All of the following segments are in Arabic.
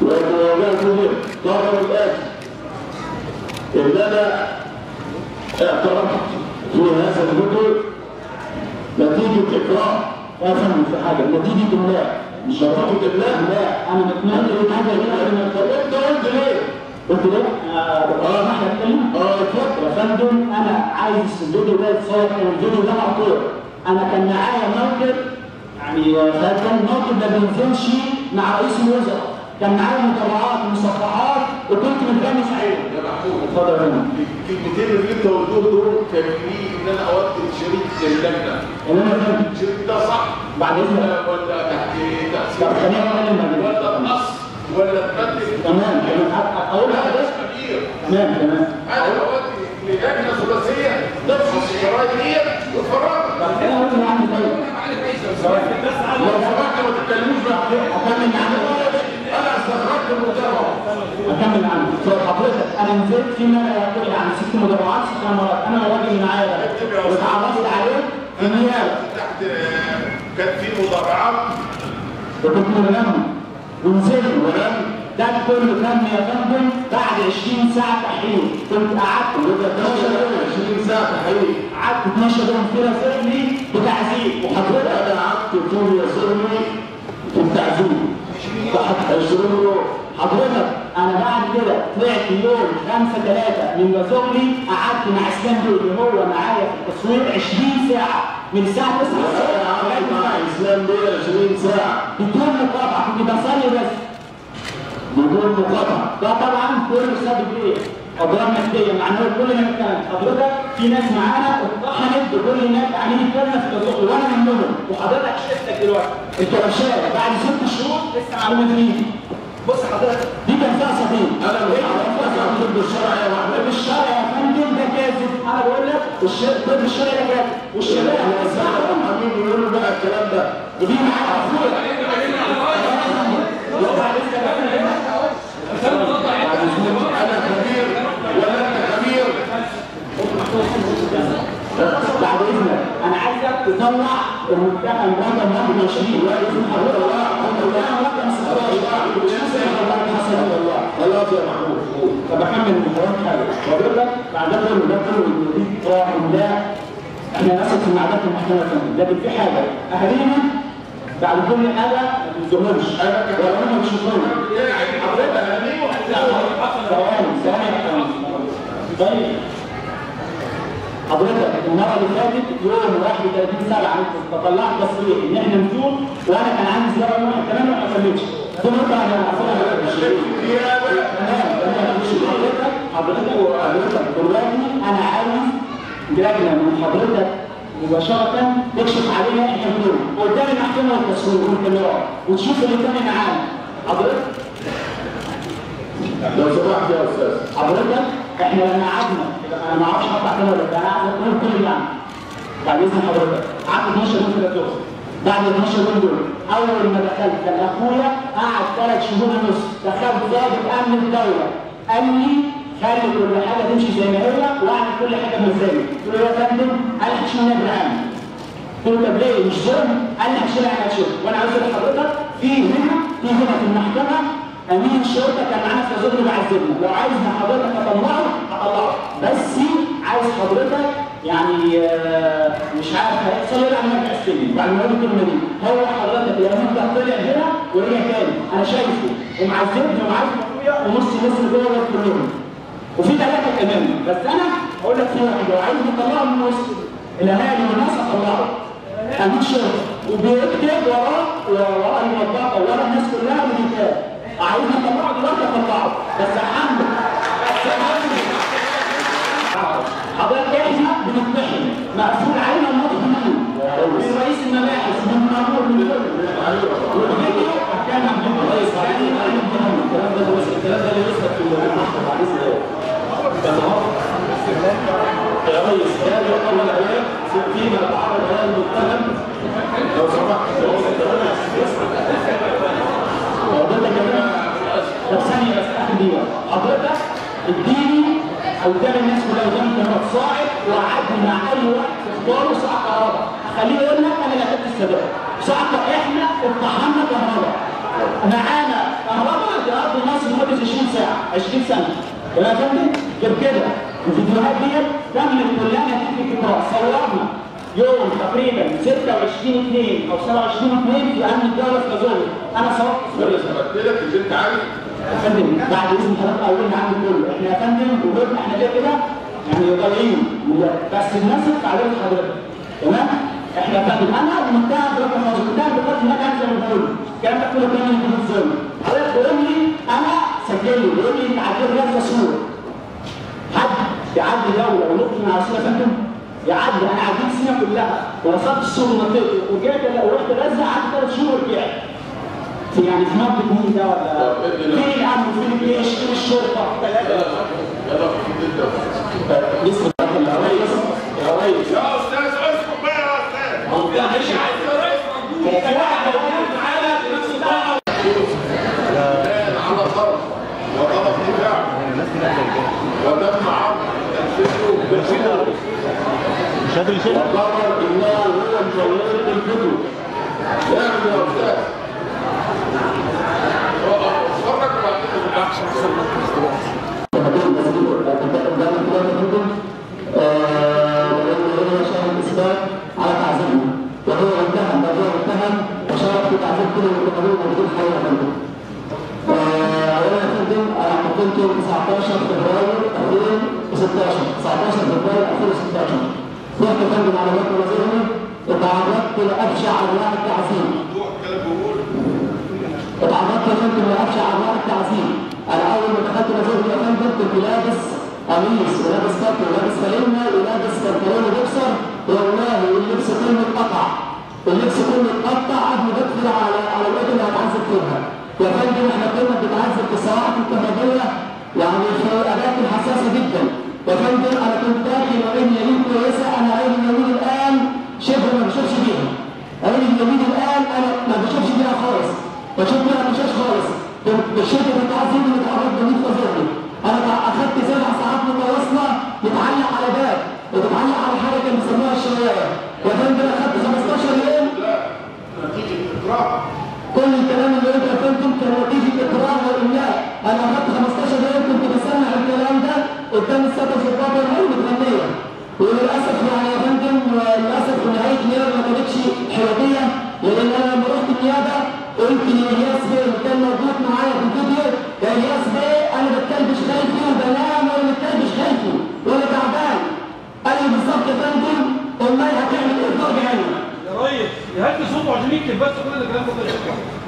وواجهته قرر الآتي إن أنا اعترفت في هذا الفيديو نتيجة إكراه. أفهم في حاجة نتيجة الله مش نتيجة الله؟ لا أنا بتمنى حاجة كده. أنت قلت ليه؟ قلت ليه؟ احنا نتكلم؟ اتفضل يا فندم أنا عايز الفيديو ده يتصور والفيديو ده مقطوع. أنا كان معايا موكب يعني كان موكب ما بينزلش مع رئيس الوزراء، كان معايا متابعات ومصفحات وكنت متجمع عليهم. يا محمود اتفضل يا فندم. الكلمتين اللي انت قلتهم دول كافيين ان انا اودي الشريك للجنه. الشريك ده صح؟ بعد اذنك ولا تحت طب خلينا نتكلم بعد اذنك. ولا النص ولا تبدل؟ تمام اقول لحضرتك كبير. تمام انا اودي لجنه ثلاثيه تفحص الشرايط دي وتفرجها. طب انا اقول له يعني طيب لو فرجت ما تتكلموش بقى. اكمل عنه. انا استخرجت المتابعه. اكمل عنه. حضرتك انا نزلت في ما لا يقل عن 6 مدرعات 6 مرات. انا الراجل اللي معايا ده واتعرفت عليه في النيابه. تحت كان في مدرعات وكنت منهم ونزلت ونام. ده كله كان يا فندم بعد 20 ساعه تحقيق. كنت قعدت 20 ساعه تحقيق. قعدت 12 يوم كده سجني بتعذيب. وحضرتك انا قعدت طول يصيرني في التعذيب تحت 20 يوم. حضرتك انا بعد كده طلعت يوم 5/3 من وزغلي، قعدت مع اسلام بيه اللي هو معايا في التصوير 20 ساعه من الساعه 9 الصبح. انا قعدت مع اسلام بيه 20 ساعه بدون مقاطعه، كنت بصلي بس بدون مقاطعه. ده طبعا كله سبب ايه؟ اضرار ماديه معنويه. كل ما كان حضرتك في ناس معانا اتطحنت بكل الناس عاملين يتكلم في الرزق وانا منهم. وحضرتك شفتك دلوقتي انت رشاد بعد 6 شهور لسه معلومه فيه. بص حضرتك دي كان فيها صديق. انا مش عارف ضد الشرع يا محمود. طب الشرع يا فندم ده كاذب. انا بقول لك طب الشرع ده كاذب والشباب حبيبي يقولوا بقى الكلام ده. ودي معايا اخويا انا كبير ولا انت كبير؟ بعد اذنك انا عايزك تطلع المتهم رقم 21 واذن حضرتك رقم 16 خلاص يا محمود. طب اكمل المحاضرات حاجه حضرتك بعد ده كله دي لا احنا نثق في معادات المحكمه كمان. لكن في حاجه اهالينا بعد كل حاجه ما تنزلهمش ولا هم بيشوفونا. حضرتك اهاليهم ثواني طيب حضرتك المره اللي فاتت يوم 31/7 طلعت تصريح ان احنا نزول وانا كان عندي زياره يوم واحد كمان وما كملتش. دي نقطه انا حضرتك دلوقتي انا عايز لجنه من حضرتك مباشره تكشف علينا احنا بدون قدام المحكمه والتصوير والكاميرات وتشوف اللي تاني معانا. حضرتك لو سمحت يا استاذ. حضرتك احنا لما قعدنا انا ما اعرفش اقطع كده ولا انا قاعد اقول كل اللي عندي. بعد اذن حضرتك قعدت 12 يوم في الدكتور. بعد ال 12 يوم دول اول ما دخلت كان اخويا قعد 3 شهور ونص. دخلت ضابط امن الدوله قال لي خلي كل حاجه تمشي زي ما هي واعمل كل حاجه بمزاجي. قلت له يا فندم قال لي هتشيل العام. قلت له طب ليه مش ظلم؟ قال لي هشيلها انا هشيلها. وانا عاوز اقول لحضرتك في هنا في المحكمه امين الشرطه كان معانا في ظهر بعذبنا. لو عايز حضرتك اطلعه هطلعه بس عايز حضرتك يعني مش عارف هيحصل ايه لما ارجع السجن بعد ما اقول الكلمه دي. هو حضرتك الامين ده طلع هنا ورجع تاني انا شايفه ومعذبني ومعذب اخويا ونص اللي جوه كلهم وفي 3 كمان. بس انا هقول لك في واحد لو عايز نطلعه من وسط الاهالي والناس هطلعه امين شرطه وبيكتب وراه الموظفه ورا الناس كلها بالكتاب. عايزنا نطلعه دلوقتي نطلعه بس الحمد حضرتك احنا بنتمحن مقفول علينا الموضوع من رئيس المباحث من مامور من والفيديو كان عبد الرئيس الكلام ده اللي يثبت في المحكمه بعد اذن يا ريس هذا اول ايام فيما تعرض هذا المتهم لو سمحت حضرتك يا جماعه طب ثانيه بس اخر دقيقه. حضرتك اديني قدام الناس كلها قدام الكاميرات صاعد وقعدني مع اي واحد اختاره ساعه كهرباء خليه يقول لك انا اللي اخدت السبب. ساعه احنا اطحنا كهرباء معانا الكهرباء يقضي مصر لمده 20 ساعه 20 سنه. يا فندم غير كده الفيديوهات ديت تمت كلها نتيجه الكتاب. صورنا يوم تقريبا 26/2 او 27/2 في امن الدوله في مازوي. انا صورت انا سمعت لك اللي انت عارف يا فندم بعد اذن حضرتك قولنا عنه كله. احنا يا فندم وجودنا احنا ليه كده يعني ضايعين بس الناس عليهم حضرتك تمام. احنا يا فندم انا المتهم برقم موجود المتهم بقتل هناك عندي زي ما بقول الكلام ده كله كان من الظلم. حضرتك بيقول لي انا سجل لي بيقول لي انت عديت غير مسؤول. حد يعدي دوله ونقطه من عاصمه يا فندم يعدي. انا عديت سينا كلها ووصلت السوق منطقتي ورجعت ورحت غزه قعدت 3 شهور ورجعت. يعني في منطقه مين ده ولا فين الامن وفين الجيش فين الشرطه؟ يلا في لسه يا ريس يا ريس يا استاذ اسكت بقى يا استاذ. هو ده مش عايز في واحد موجود معانا في نفس الدعوه على ضرب وطلب دفاع ودم عرض تنفيذه مش قادر يشيل وقرر الله هو المولد الكتب. اعمل يا استاذ اتفرج على تعذيبه وهو متهم وشارك في تعذيب كل المتهمين الموجودين حاليا يا فندم. اولا يا فندم انا اعتقلت 19 فبراير 2016 19 فبراير 2016 رحت يا فندم على مكتب وزيري وتعرضت لابشع انواع التعذيب. اتعرضت يا فندم لابشع انواع التعذيب. انا اول ما دخلت وزيري يا فندم كنت لابس قميص ولابس كاب ولابس فانلة ولابس بنطلون وبوكسر. والله اللبس كله اتقطع. اللبس كله اتقطع قبل ما ادخل على الوقت اللي هتعذب فيها. يا فندم احنا كنا بنتعذب في السواعد الكهربائيه يعني في اماكن حساسه جدا. يا فندم انا كنت داخل عين يمين كويسه. انا عين اليمين الان شبه ما بشوفش بيها. عين اليمين الان انا ما بشوفش بيها خالص. بشوف بيها ما بشوفش خالص. بشده التعذيب اللي اتعرضت ليه في وزيري. انا اخذت 7 ساعات متواصله يتعلق على باب وتتعلق على حاجه كانوا بيسموها الشوارع. يا فندم اخذت 15 يوم. لا نتيجه اكراه. كل الكلام اللي قلته يا فندم كان نتيجه اكراه والاملاء. انا اخذت 15 يوم كنت بسمع الكلام ده قدام الساده الضباط والعيون المتغنيه. وللاسف يعني يا فندم للاسف نهايه النيابه ما كانتش حياديه. لان انا لما رحت النيابه قلت لالياس بيه اللي كان موجود معايا في الفيديو يا الياس بيه انا بتكلبش خايفي وبنام ولا بتكلبش خايفي ولا تعبان. قال لي بالظبط يا فندم امال هتعمل ايه فرج عينك؟ يا ريس يهدي صوته عشان يكتب بس كل الكلام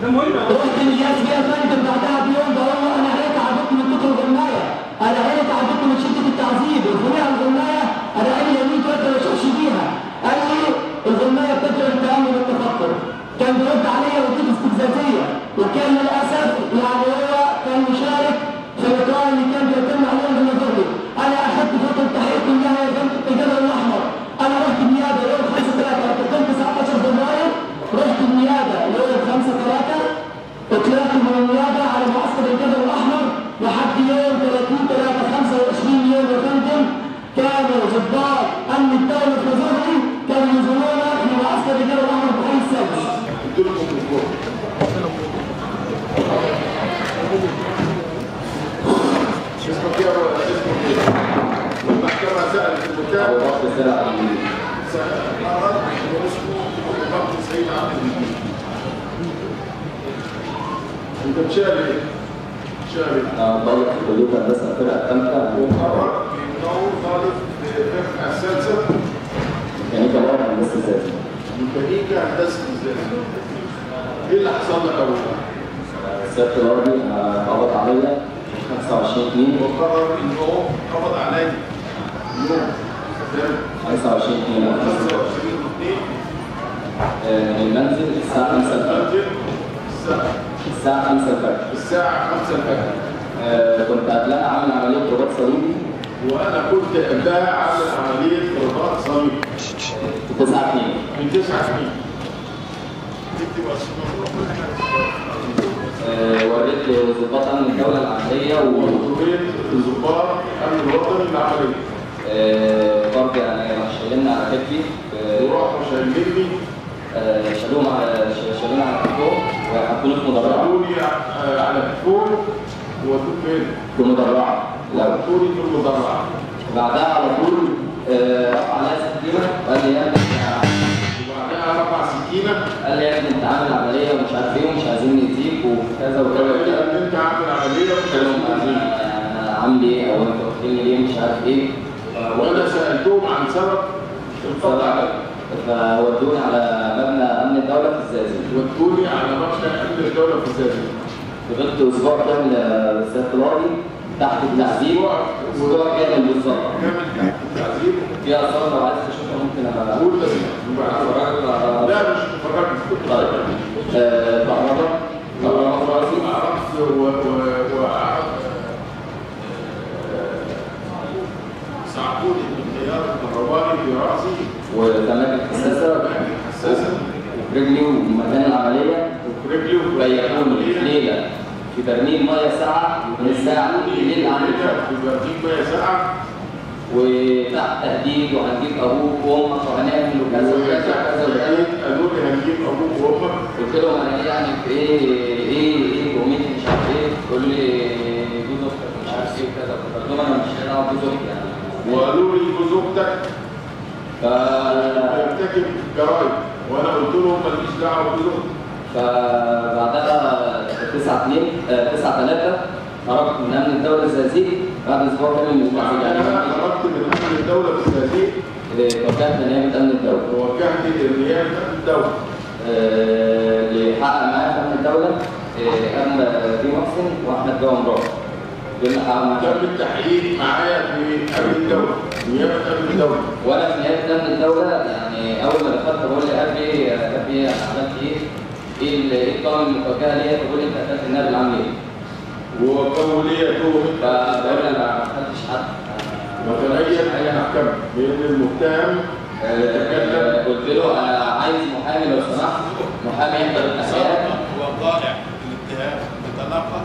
ده مهم. رحت الياس بيه يا فندم بعدها بيوم بقول له انا عيني تعبت من كتر الغنايه. انا عيني تعبت من شده التعذيب. الغنايه الغنايه انا عيني يمين دلوقتي ما بشوفش بيها. قال لي الغنايه بتدعو التامل والتفكر. كان بيرد عليا ودي استفزازيه وكان للاسف يعني هو كان مشارك في اللقاء اللي كان بيتم عليه بالنظري. انا اخذت فتره التحقيق كلها يا فندم في الجبل الاحمر. انا رحت النيابه يوم 5/3 اعتقلت 19 فبراير. رحت النيابه يوم 5/3 طلعت من النيابه على معسكر الجبل الاحمر لحد يوم 30/3 25 يوم يا فندم. كانوا ضباط امن الدوله في مازوي كانوا ينزلونا في معسكر الجبل الاحمر بحي السادس. اسمك ايه يا اسمك ايه؟ المحكمة سألت المتهم سألت اسمه سيد عبد المجيد. انت بتشارك ايه؟ شارك طالب في كلية هندسة الفرقة الثالثة وقرر انه طالب في الفرقة السادسة ميكانيكا الأرض هندسة الذاتي. ميكانيكا هندسة الذاتي. ايه اللي حصل لك أول؟ سيادة الأرضي قبض عليا 25/2 وقرر انه قبض عليك يوم 25/2 من المنزل الساعة 5 الفجر. الساعة 5 الفجر. الساعة 5 الفجر. كنت قبلها عامل عملية رباط صليبي. وأنا كنت قبلها عامل عملية رباط صليبي. 9/2. من 9/2. تكتب وريت ضباط أمن الدولة العملية وريت ضباط أمن الوطني العملية. برضه يعني راح شايلنا على كتفي. وراحوا شايليني شالونا على كتفهم. ويحطوني في مدرعة. خدوني على كتفهم وودوك فين؟ في مدرعة. ودوني في المدرعة. بعدها على طول رفع عليا سكينة وقال لي يا ابني وبعدها رفع سكينة قال لي يا ابني انت عامل عملية ومش عارف ايه ومش عايزين نأذيك وكذا وكذا وقال وكذا. لي انت عامل عملية ومش قلت لهم عايزين انا عامل ايه او انت واخديني ليه مش عارف ايه. وانا سألتهم عن سبب القطع فودوني على مبنى امن الدولة في الزقازيق. ودوني على مبنى امن الدولة في الزقازيق. فضلت اسبوع كامل سيادة القاضي تحت التعذيب. اسبوع كامل بالظبط. كامل تحت التعذيب. في اثار لو عايز تشوفها ممكن قول بس لا مش مفرجت. طيب كهرباء في راسي. وعرفت صعقوني بالخيار الكهربائي في راسي وتماكن حساسة في رجلي ومكان العملية وفي رجلي وبيعوني في ليلة في برميل مية ساقعة من الساعة الليل عن في برميل مية ساقعة وتحت تهديد وهنجيب أبوك وأمك وهنعمل وكذا وكذا وكذا. قالوا لي هنجيب أبوك وأمك. قلت لهم أنا يعني في إيه قومتي مش عارف إيه. تقول لي جوز أختك مش عارف إيه وكذا. قلت لهم أنا مش هنعرف جوز أختي يعني. وقالوا لي جوز أختك بيرتكب جرائم وانا قلت لهم ماليش دعوه بجوز أختك. فبعدها 9/3 خرجت من امن الدوله الزقازيق بعد اسبوع كامل من التعذيب. يعني انا خرجت من امن الدوله في الزقازيق. توجهت لنيابه امن الدوله. توجهت لنيابه امن الدوله. اللي حقق معايا في امن الدوله امن دي محسن واحمد جوه مراته. دول اللي حققوا معايا. تم التحقيق معايا في امن الدوله. نيابه امن الدوله. وانا في نيابه امن الدوله يعني اول ما دخلت بقول لي ابي انا عملت ايه؟ ايه الطعم المتوجهه ليا؟ فبقول لي انت قتلت النائب العام ليه؟ وكانوا ليا تهمه فبقول انا ما قتلتش حد. وتبين اي محكمه بان المتهم تكلم. قلت له انا عايز محامي لو سمحت محامي يحضر التحقيقات. وطالع الاتهام بطلاقه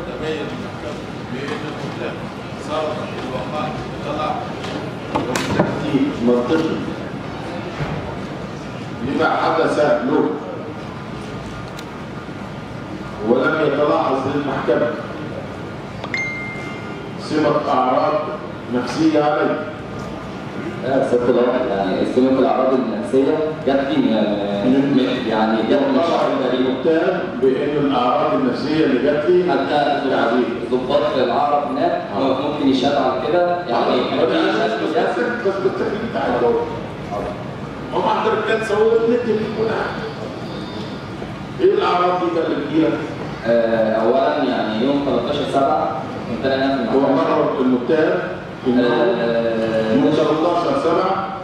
تبين المحكمه بان المتهم صار الوقائع بطلاق وبالترتيب منطقي لما حدث له ولم يتلاحظ للمحكمة صمة أعراض نفسية عليه. سيادة الواحد يعني سمة الأعراض النفسية جت لي يعني جت من شهر تقريبا. المتهم بأن الأعراض النفسية اللي جت لي حتى ضباط العرب هناك ممكن يشهدوا على كده يعني بس بالتأكيد تعالوا هم عندك كان سووا نكتب كل حاجة. إيه الأعراض دي اللي بتجيلك؟ أولا يعني يوم 13/7 كنت أنا هناك في هو مرة المتهم من 13/7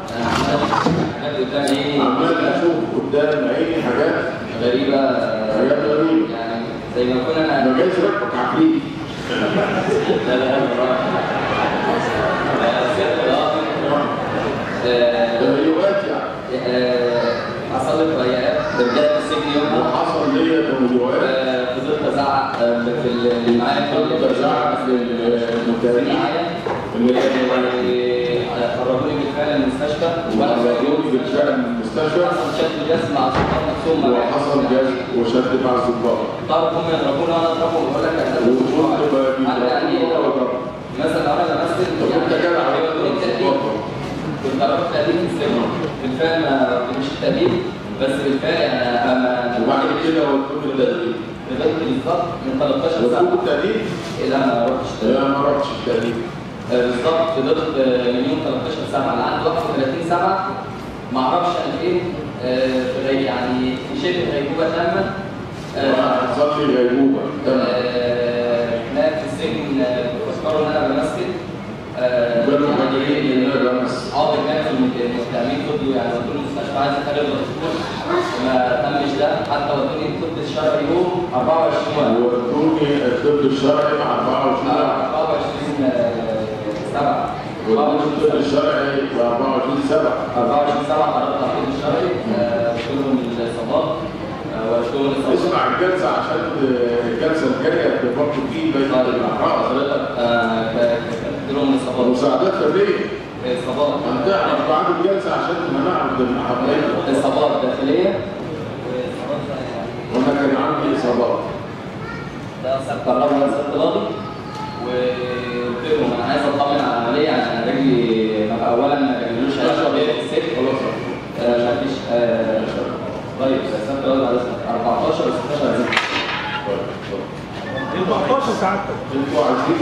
عمال اشوف قدام عيني حاجات غريبه يعني زي ما كنا انا ما جايش ركبك عفريت. لا لا تميزات يعني حصل لي تغيرات رجعت السجن يومها وحصل ليا تميزات. فضلت ازعق في اللي معايا فضلت ازعق في المتابعين خرجوني بالفعل من المستشفى وخرجوني بالفعل من المستشفى. حصل شد جسم مع الضباط نفسهم وحصل جسم وشد مع الضباط. طبعا هم يضربوني وانا اضربهم بقول لك انا مثلا انا بمثل كنت جدع كنت عرفت تقديم في السجن بالفعل ما مش التقديم بس بالفعل انا وبعد كده ودوني التقديم. بالظبط من 13 سنه. ودوني التقديم؟ لا ما رحتش لا ما رحتش التقديم. بالظبط فضلت من يوم 13/7 لعند 31/7 ما اعرفش انا فين يعني في شبه غيبوبه تامه. حصل لي غيبوبه هناك في السجن بيفكروا ان انا بمثل. كانوا مديرين ان انا بمثل. كان المتهمين فضلوا يعني ودوني المستشفى عايز اخرج الدكتور ما تمش ده حتى ودوني الطب الشرعي يوم 24 ودوني الطب الشرعي مع 24/7 ودوني الطب الشرعي ب 24/7 حضرت الطب الشرعي قلت لهم الاصابات اسمع الجلسه عشان الجلسه الجايه تفكر فيه بين الاعراض. حضرتك قلت لهم الاصابات مساعدات فرديه. اصابات هنعرف بعد الجلسه عشان نعرض الحقائق. اصابات داخليه وانا كان رباط. ده سبت الرابط ده سبت راضي وقلت لهم انا عايز اطمن على العمليه يعني انا رجلي اولا ما كملوش 10 دقايق في السيف خلاص مفيش طيب سبت راضي على 14 و 16 14 ساعات. انتوا عايزين